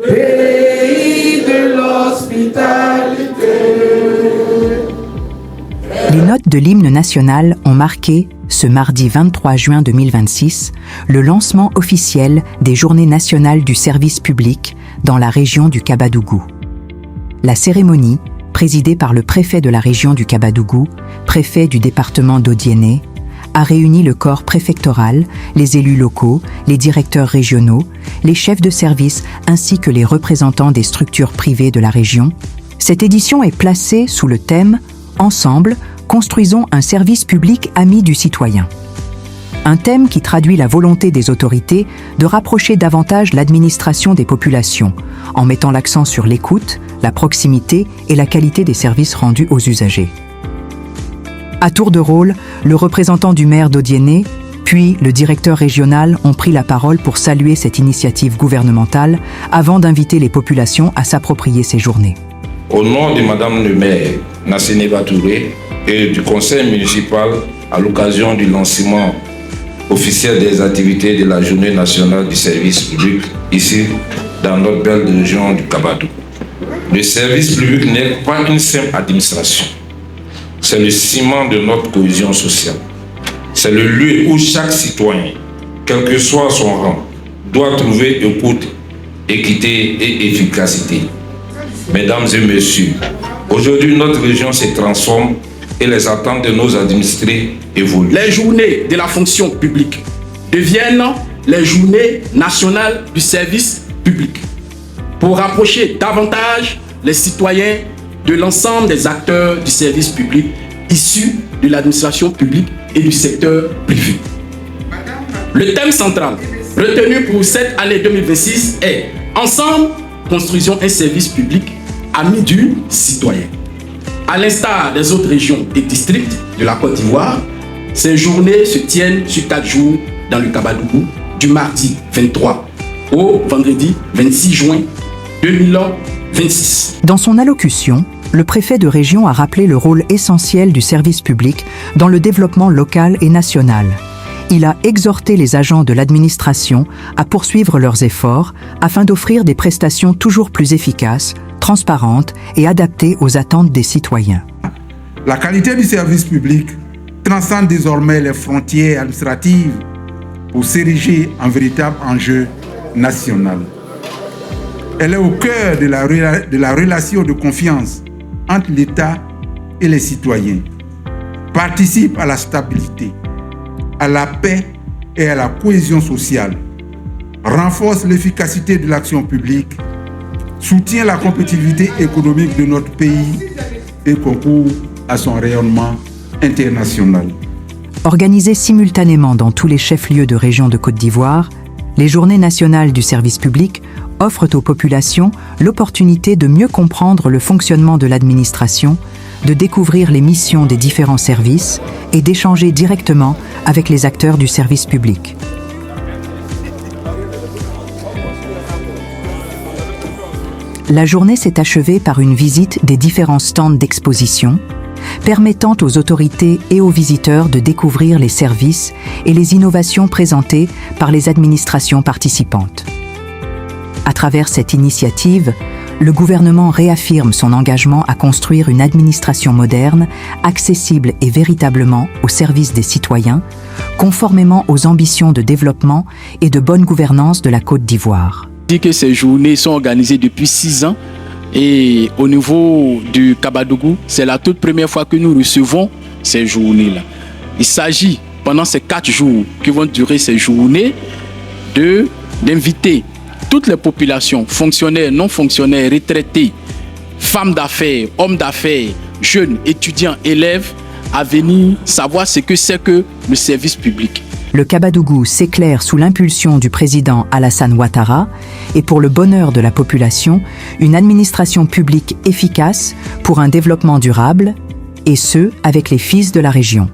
pays de l'hospitalité. Les notes de l'hymne national ont marqué, ce mardi 23 juin 2026, le lancement officiel des Journées nationales du service public dans la région du Kabadougou. La cérémonie, présidée par le préfet de la région du Kabadougou, préfet du département d'Odiéné, a réuni le corps préfectoral, les élus locaux, les directeurs régionaux, les chefs de service ainsi que les représentants des structures privées de la région. Cette édition est placée sous le thème « Ensemble, construisons un service public ami du citoyen ». Un thème qui traduit la volonté des autorités de rapprocher davantage l'administration des populations, en mettant l'accent sur l'écoute, la proximité et la qualité des services rendus aux usagers. À tour de rôle, le représentant du maire d'Odiéné, puis le directeur régional ont pris la parole pour saluer cette initiative gouvernementale avant d'inviter les populations à s'approprier ces journées. Au nom de Madame le maire Nassénéba Touré et du conseil municipal à l'occasion du lancement officiel des activités de la Journée nationale du service public ici dans notre belle région du Kabadougou. Le service public n'est pas une simple administration. C'est le ciment de notre cohésion sociale. C'est le lieu où chaque citoyen, quel que soit son rang, doit trouver écoute, équité et efficacité. Mesdames et messieurs, aujourd'hui notre région se transforme et les attentes de nos administrés évoluent. Les journées de la fonction publique deviennent les journées nationales du service public pour rapprocher davantage les citoyens de l'ensemble des acteurs du service public issus de l'administration publique et du secteur privé. Le thème central retenu pour cette année 2026 est « Ensemble, construisons un service public ami du citoyen ». À l'instar des autres régions et districts de la Côte d'Ivoire, ces journées se tiennent sur 4 jours dans le Kabadougou, du mardi 23 au vendredi 26 juin 2026. Dans son allocution, le préfet de région a rappelé le rôle essentiel du service public dans le développement local et national. Il a exhorté les agents de l'administration à poursuivre leurs efforts afin d'offrir des prestations toujours plus efficaces, transparentes et adaptées aux attentes des citoyens. La qualité du service public transcende désormais les frontières administratives pour s'ériger en véritable enjeu national. Elle est au cœur de la relation de confiance entre l'État et les citoyens, participe à la stabilité, à la paix et à la cohésion sociale, renforce l'efficacité de l'action publique, soutient la compétitivité économique de notre pays et concourt à son rayonnement international. Organisées simultanément dans tous les chefs-lieux de région de Côte d'Ivoire, les Journées nationales du service public offrent aux populations l'opportunité de mieux comprendre le fonctionnement de l'administration, de découvrir les missions des différents services et d'échanger directement avec les acteurs du service public. La journée s'est achevée par une visite des différents stands d'exposition, permettant aux autorités et aux visiteurs de découvrir les services et les innovations présentées par les administrations participantes. À travers cette initiative, le gouvernement réaffirme son engagement à construire une administration moderne, accessible et véritablement au service des citoyens, conformément aux ambitions de développement et de bonne gouvernance de la Côte d'Ivoire. Je dis que ces journées sont organisées depuis 6 ans et au niveau du Kabadougou, c'est la toute première fois que nous recevons ces journées-là. Il s'agit, pendant ces 4 jours qui vont durer ces journées, d'inviter toutes les populations, fonctionnaires, non fonctionnaires, retraités, femmes d'affaires, hommes d'affaires, jeunes, étudiants, élèves, à venir savoir ce que c'est que le service public. Le Kabadougou s'éclaire sous l'impulsion du président Alassane Ouattara et pour le bonheur de la population, une administration publique efficace pour un développement durable, et ce, avec les fils de la région.